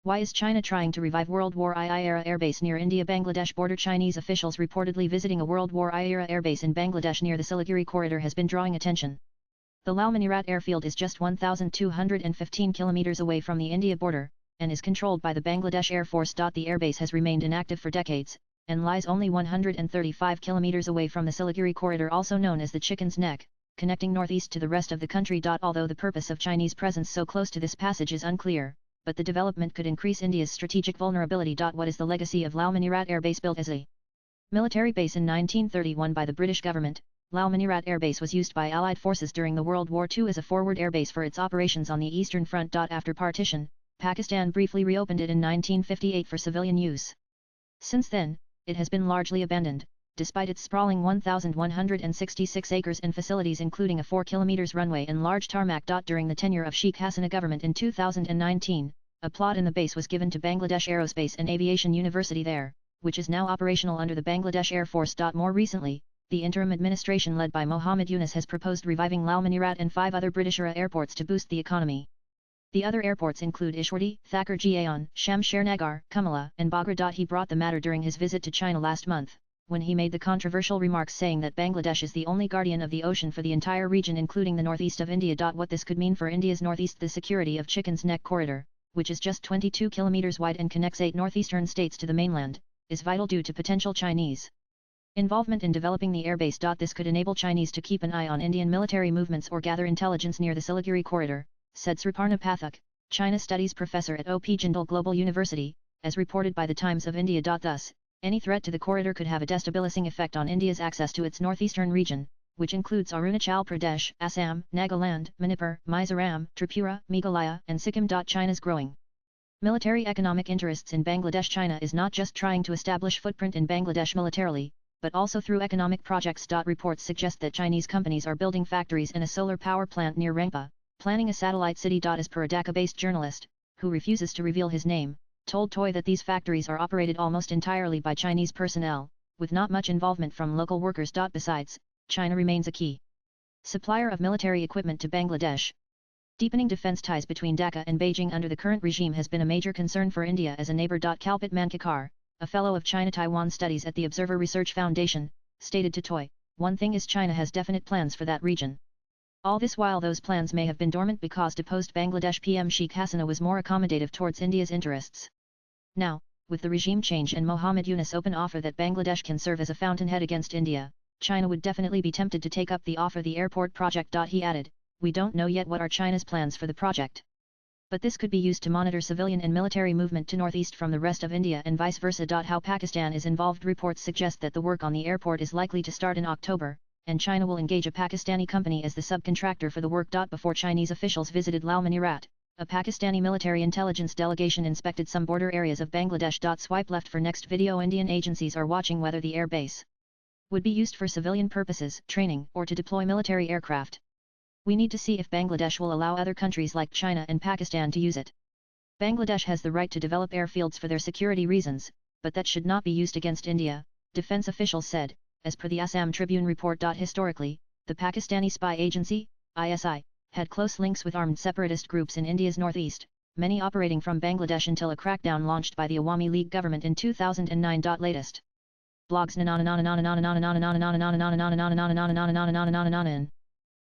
Why is China trying to revive World War IIEra airbase near India-Bangladesh border? Chinese officials reportedly visiting a World War IIEra airbase in Bangladesh near the Siliguri corridor has been drawing attention. The Lalmanirat airfield is just 1,215 kilometers away from the India border, and is controlled by the Bangladesh Air Force. The airbase has remained inactive for decades, and lies only 135 kilometers away from the Siliguri corridor, also known as the Chicken's Neck, connecting northeast to the rest of the country. Although the purpose of Chinese presence so close to this passage is unclear, but the development could increase India's strategic vulnerability. What is the legacy of Lalmanirat Air Base? Built as a military base in 1931 by the British government, Lalmanirat Air Base was used by Allied forces during the World War II as a forward air base for its operations on the Eastern Front. After partition, Pakistan briefly reopened it in 1958 for civilian use. Since then, it has been largely abandoned, despite its sprawling 1,166 acres and facilities including a 4 km runway and large tarmac. During the tenure of Sheikh Hasina government in 2019, a plot in the base was given to Bangladesh Aerospace and Aviation University there, which is now operational under the Bangladesh Air Force. More recently, the interim administration led by Mohammed Yunus has proposed reviving Lalmanirat and 5 other British-era airports to boost the economy. The other airports include Ishwardi, Thakur-Jiaon, Shamsher-Nagar, Kumala, and Bagra. He brought the matter during his visit to China last month, when he made the controversial remarks saying that Bangladesh is the only guardian of the ocean for the entire region including the northeast of India. What this could mean for India's northeast: the security of Chicken's Neck corridor, which is just 22 kilometers wide and connects 8 northeastern states to the mainland, is vital due to potential Chinese involvement in developing the airbase. This could enable Chinese to keep an eye on Indian military movements or gather intelligence near the Siliguri corridor, said Sriparna Pathak, China Studies professor at OP Jindal Global University, as reported by the Times of India. Thus, any threat to the corridor could have a destabilizing effect on India's access to its northeastern region, which includes Arunachal Pradesh, Assam, Nagaland, Manipur, Mizoram, Tripura, Meghalaya, and Sikkim. China's growing military economic interests in Bangladesh. China is not just trying to establish footprint in Bangladesh militarily, but also through economic projects. Reports suggest that Chinese companies are building factories and a solar power plant near Rangpa, planning a satellite city. As per a Dhaka-based journalist, who refuses to reveal his name, told TOI that these factories are operated almost entirely by Chinese personnel, with not much involvement from local workers. Besides, China remains a key supplier of military equipment to Bangladesh. Deepening defense ties between Dhaka and Beijing under the current regime has been a major concern for India as a neighbor. Kalpit Mankakar, a fellow of China-Taiwan Studies at the Observer Research Foundation, stated to TOI, "One thing is China has definite plans for that region. All this while those plans may have been dormant because deposed Bangladesh PM Sheikh Hasina was more accommodative towards India's interests. Now, with the regime change and Mohammed Yunus' open offer that Bangladesh can serve as a fountainhead against India, China would definitely be tempted to take up the offer." The airport project. He added, "We don't know yet what are China's plans for the project. But this could be used to monitor civilian and military movement to northeast from the rest of India and vice versa." How Pakistan is involved. Reports suggest that the work on the airport is likely to start in October, and China will engage a Pakistani company as the subcontractor for the work. Before Chinese officials visited Lalmanirat, a Pakistani military intelligence delegation inspected some border areas of Bangladesh. Swipe left for next video. Indian agencies are watching whether the air base would be used for civilian purposes, training, or to deploy military aircraft. We need to see if Bangladesh will allow other countries like China and Pakistan to use it. Bangladesh has the right to develop airfields for their security reasons, but that should not be used against India, defense officials said, as per the Assam Tribune report. Historically, the Pakistani spy agency, ISI, had close links with armed separatist groups in India's northeast, many operating from Bangladesh until a crackdown launched by the Awami League government in 2009. Blogs